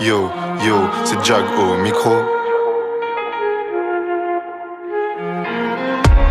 Yo, c'est Jag au micro.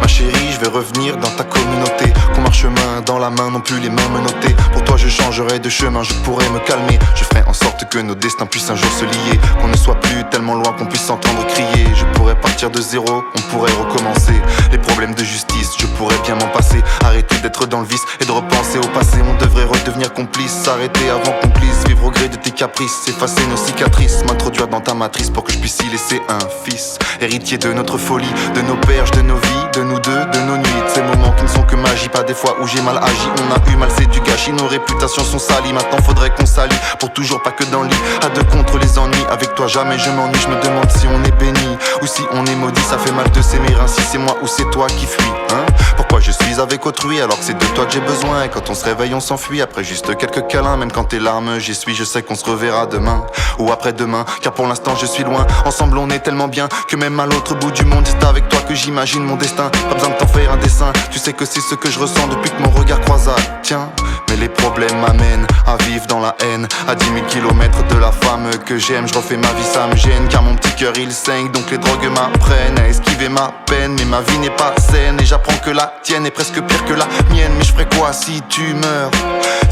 Ma chérie, je vais revenir dans ta communauté. Qu'on marche main dans la main, non plus les mains menottées. Pour toi je changerai de chemin, je pourrais me calmer. Je ferai en sorte que nos destins puissent un jour se lier. Qu'on ne soit plus tellement loin qu'on puisse s'entendre crier. Je pourrais partir de zéro, on pourrait recommencer. Les problèmes de justice, je pourrais bien m'en passer. Arrêter d'être dans le vice et de repenser au passé. On devrait redevenir complice, s'arrêter avant qu'on glisse. Vivre au gré de tes caprices, effacer nos cicatrices. M'introduire dans ta matrice pour que je puisse y laisser un fils. Héritier de notre folie, de nos perches, de nos vies, de nous deux, de nos nuits. De ces moments qui ne sont que magie, pas des fois où j'ai mal agi. On a eu mal, c'est du gâchis, nos réputations sont salies. Maintenant faudrait qu'on s'allie, pour toujours pas que dans le lit. À deux contre les ennuis, avec toi jamais je m'ennuie. Je me demande si on est béni ou si on est maudit. Ça fait mal de s'aimer ainsi, c'est moi ou c'est toi qui fuis, hein? Pourquoi je suis avec autrui alors que c'est de toi que j'ai besoin? Et quand on se réveille on s'enfuit après juste quelques câlins. Même quand tes larmes j'y suis, je sais qu'on se reverra demain ou après-demain, car pour l'instant je suis loin. Ensemble on est tellement bien que même à l'autre bout du monde, c'est avec toi que j'imagine mon destin. Pas besoin de t'en faire un dessin, tu sais que c'est ce que je ressens depuis que mon regard croisa. Tiens, mais les problèmes m'amènent à vivre dans la haine. À 10 000 kilomètres de la femme que j'aime, je refais ma vie, ça me gêne. Car mon petit cœur il saigne, donc les drogues m'apprennent à esquiver ma peine. Mais ma vie n'est pas saine et j'apprends que la tienne est presque pire que la mienne. Mais je ferai quoi si tu meurs?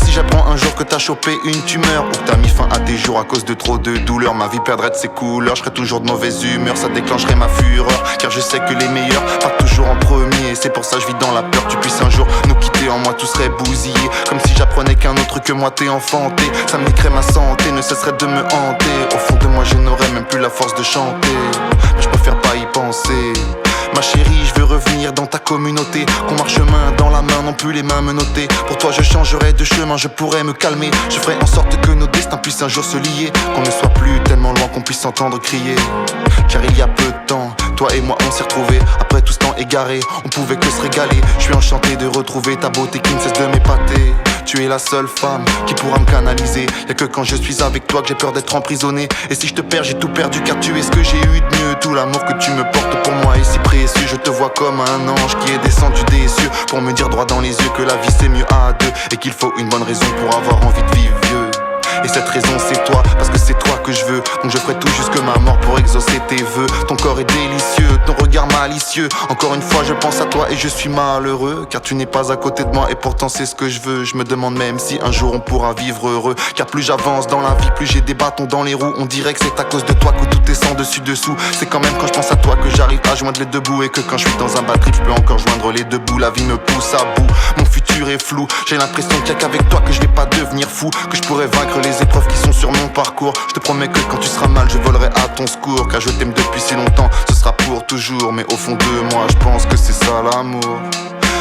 Si j'apprends un jour que t'as chopé une tumeur, ou que t'as mis fin à tes jours à cause de trop de douleur, ma vie perdrait de ses couleurs, je serais toujours de mauvaise humeur, ça déclencherait ma fureur. Car je sais que les meilleurs partent toujours en premier, c'est pour ça je vis dans la peur que tu puisses un jour nous quitter. En moi tout serait bousillé, comme si j'apprenais qu'un autre que moi t'es enfanté. Ça me niquerait ma santé, ne cesserait de me hanter. Au fond de moi je n'aurais même plus la force de chanter, mais je préfère pas y penser. Ma chérie, je veux revenir dans ta communauté. Qu'on marche main dans la main, non plus les mains menottées. Pour toi je changerai de chemin, je pourrais me calmer. Je ferai en sorte que nos destins puissent un jour se lier. Qu'on ne soit plus tellement loin qu'on puisse s'entendre crier. Car il y a peu de temps, toi et moi on s'est retrouvés. Après tout ce temps égaré, on pouvait que se régaler. Je suis enchanté de retrouver ta beauté qui ne cesse de m'épater. Tu es la seule femme qui pourra me canaliser. Y'a que quand je suis avec toi que j'ai peur d'être emprisonné. Et si je te perds, j'ai tout perdu car tu es ce que j'ai eu de mieux. Tout l'amour que tu me portes pour moi est si précieux. Je te vois comme un ange qui est descendu des cieux pour me dire droit dans les yeux que la vie c'est mieux à deux. Et qu'il faut une bonne raison pour avoir envie de vivre vieux. Et cette raison c'est toi, parce que c'est toi que je veux. Donc je ferai tout jusque ma mort pour exaucer tes vœux. Ton corps est délicieux, ton regard malicieux. Encore une fois je pense à toi et je suis malheureux. Car tu n'es pas à côté de moi et pourtant c'est ce que je veux. Je me demande même si un jour on pourra vivre heureux. Car plus j'avance dans la vie, plus j'ai des bâtons dans les roues. On dirait que c'est à cause de toi que tout est sans dessus dessous. C'est quand même quand je pense à toi que j'arrive à joindre les deux bouts. Et que quand je suis dans un bad trip je peux encore joindre les deux bouts. La vie me pousse à bout, mon futur est flou. J'ai l'impression qu'il y a qu'avec toi que je vais pas devenir fou. Que je pourrais vaincre les épreuves qui sont sur mon parcours. Je te promets que quand tu seras mal je volerai à ton secours. Car je t'aime depuis si longtemps, ce sera pour toujours. Mais au fond de moi je pense que c'est ça l'amour.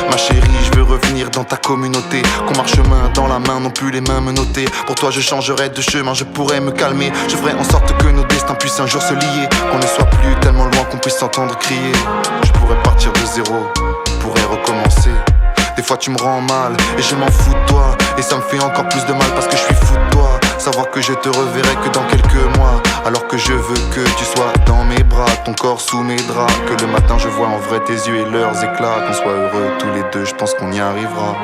Ma chérie, je veux revenir dans ta communauté. Qu'on marche main dans la main, non plus les mains menottées. Pour toi je changerai de chemin, je pourrais me calmer. Je ferai en sorte que nos destins puissent un jour se lier. Qu'on ne soit plus tellement loin qu'on puisse s'entendre crier. Je pourrais partir de zéro, on pourrait recommencer. Des fois tu me rends mal et je m'en fous de toi. Et ça me fait encore plus de mal parce que je suis fou de toi. Savoir que je te reverrai que dans quelques mois. Alors que je veux que tu sois dans mes bras, ton corps sous mes draps. Que le matin je vois en vrai tes yeux et leurs éclats. Qu'on soit heureux tous les deux, je pense qu'on y arrivera.